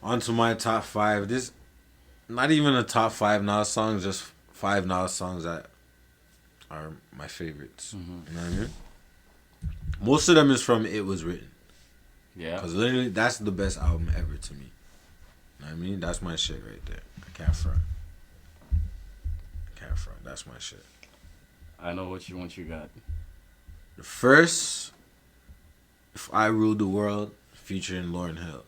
On to my top five. This not even a top five Nas songs, just five Nas songs that are my favorites. You know what I mean? Most of them is from It Was Written. Yeah. Because literally, that's the best album ever to me. You know what I mean? That's my shit right there. I can't front. That's my shit. I know what you got. The first, If I Ruled the World, featuring Lauryn Hill.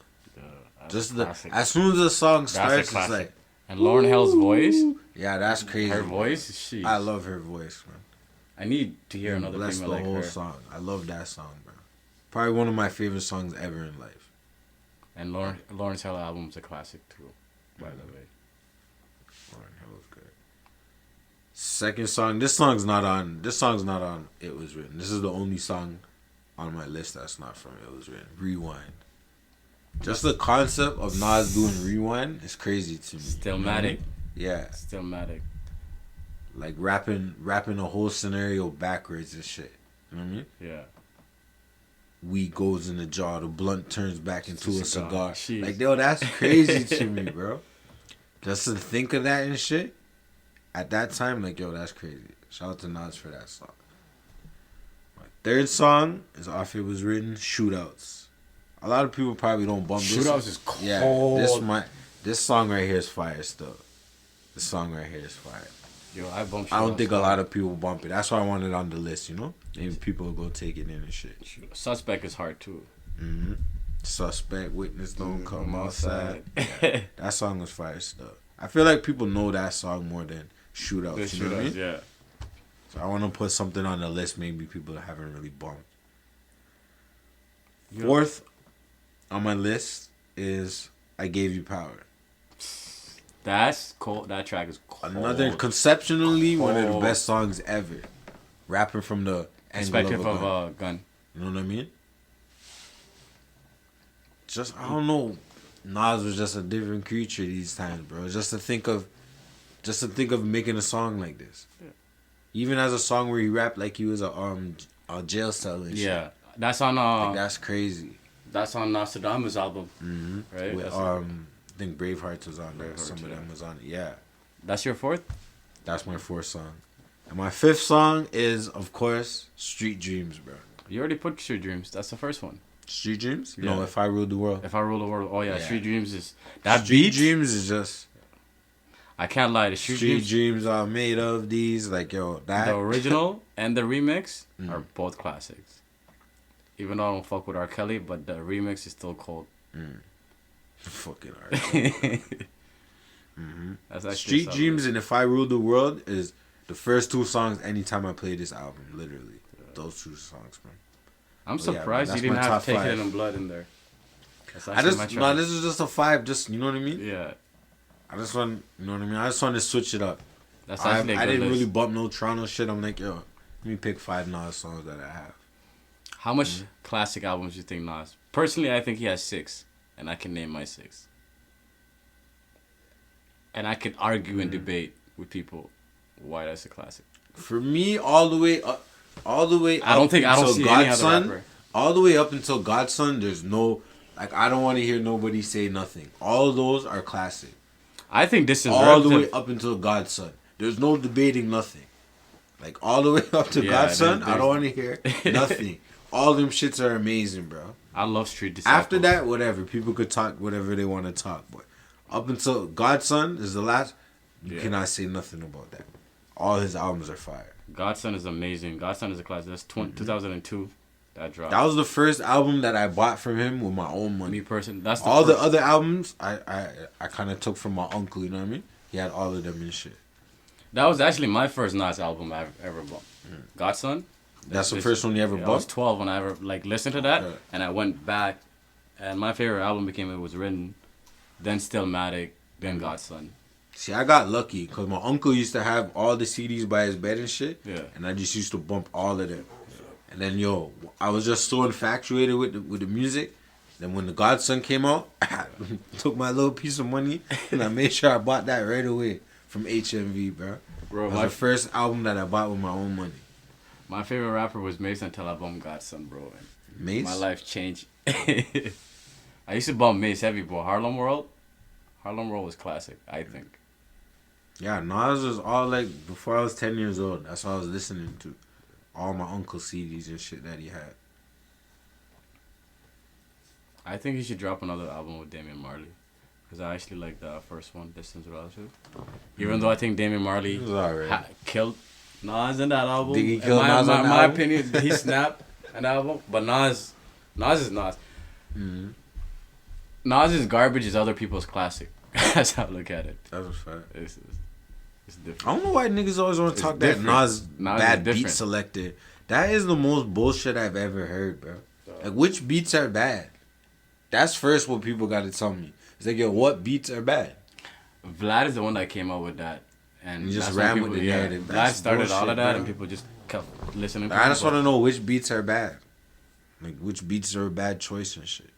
Just the as soon as the song starts, it's like. And Lauryn Hill's voice. Yeah, that's crazy. Her voice, she. I love her voice, man. I need to hear another Bless female the like whole her. song. I love that song, bro. Probably one of my favorite songs ever in life. And Lauryn Hill album's a classic too, by the way. Lauryn Hill is good. Second song. This song's not on. It Was Written. This is the only song on my list that's not from It Was Written. Rewind. Just the concept of Nas doing Rewind is crazy to me. Stillmatic. Yeah. Stillmatic. Like rapping a whole scenario backwards and shit. You know what I mean? Yeah. Weed goes in the jar, the blunt turns back into a cigar. Jeez. Like, yo, that's crazy to me, bro. Just to think of that and shit, at that time, like, yo, that's crazy. Shout out to Nas for that song. My third song is off It Was Written, Shootouts. A lot of people probably don't bump this. Shootouts is cold. Yeah, this song right here is fire still. This song right here is fire. Yo, I bumped. I don't think a lot of people bump it. That's why I want it on the list, you know? Maybe people will go take it in and shit. Suspect is hard too. Suspect, witness don't come outside. Yeah, that song was fire stuff. I feel like people know that song more than Shootouts. You know what I mean? Yeah. So I want to put something on the list maybe people haven't really bumped. Fourth on my list is I Gave You Power. That's cool. That track is cool. Another conceptually one of the best songs ever. Rapping from the perspective angle of a gun. You know what I mean? Just I don't know. Nas was just a different creature these times, bro. Just to think of making a song like this. Yeah. Even as a song where he rapped like he was a jail cell and shit. Yeah, that's on. Like, that's crazy. That's on Nostradamus' album, right? With, I think Braveheart was on there. Some of them was on it. Yeah. That's your fourth? That's my fourth song. And my fifth song is, of course, Street Dreams, bro. You already put Street Dreams. That's the first one. Street Dreams? Yeah. No, If I Ruled the World. If I Rule the World. Oh, yeah. Street Dreams is... That Street beat? Dreams is just... I can't lie. The Street Dreams are made of these. Like, yo, that... The original and the remix are both classics. Even though I don't fuck with R. Kelly, but the remix is still cold. Fucking R. Kelly. That's actually Street Dreams and If I Ruled the World is the first two songs anytime I play this album. Literally. Those two songs, man. I'm surprised you didn't have Take It in Blood in there. This is just a 5, just, you know what I mean? Yeah. I just want, you know what I mean? I just want to switch it up. That's actually I didn't really bump no Toronto shit. I'm like, yo, let me pick 5 Nas songs that I have. How much classic albums do you think Nas? Personally, I think he has 6, and I can name my 6. And I could argue and debate with people why that's a classic. For me, all the way up I don't see any other rapper. All the way up until Godson, there's no, like, I don't want to hear nobody say nothing. All of those are classic. I think this is all the way up until Godson. There's no debating nothing. Like, all the way up to Godson, I don't want to hear nothing. All them shits are amazing, bro. I love Street Disciples. After that, whatever. People could talk whatever they want to talk. But up until Godson is the last, you cannot say nothing about that. All his albums are fire. Godson is amazing. Godson is a classic. That's 2002 that dropped. That was the first album that I bought from him with my own money. Me personally, that's the all the other albums I kind of took from my uncle. You know what I mean? He had all of them and shit. That was actually my first Nas album I ever bought. Godson. That's the first one you ever bought? I was 12 when I ever listened to that, and I went back, and my favorite album became It Was Written, then Stillmatic, then Godson. See, I got lucky because my uncle used to have all the CDs by his bed and shit, and I just used to bump all of them. And then, yo, I was just so infatuated with the music. Then when the Godson came out, I took my little piece of money and I made sure I bought that right away from HMV, bro. It was the first album that I bought with my own money. My favorite rapper was Mace until I bumped Godson, bro. Mace? My life changed. I used to bump Mace heavy, but Harlem World was classic, I think. Yeah, Nas was all like before I was 10 years old. That's what I was listening to. All my uncle's CDs and shit that he had. I think he should drop another album with Damian Marley. Because I actually like the first one, Distance Relative. Even though I think Damian Marley killed Nas in that album. Did he kill Nas on my album? opinion, he snapped an album. But Nas is Nas. Mm-hmm. Nas' garbage is other people's classic. That's how I look at it. That's a fact. It's different. I don't know why niggas always want to talk that Nas bad beat selector. That is the most bullshit I've ever heard, bro. Like, which beats are bad? That's first what people got to tell me. It's like, yo, what beats are bad? Vlad is the one that came up with that. And you just ran with the narrative. Vlad started all of that, bro. And people just kept listening to I just want to know which beats are bad. Like, which beats are a bad choice and shit.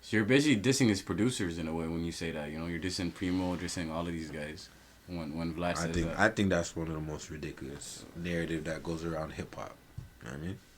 So you're basically dissing his producers in a way when you say that. You know, you're dissing Primo, dissing all of these guys. When Vlad says that. I think that's one of the most ridiculous narrative that goes around hip hop. You know what I mean?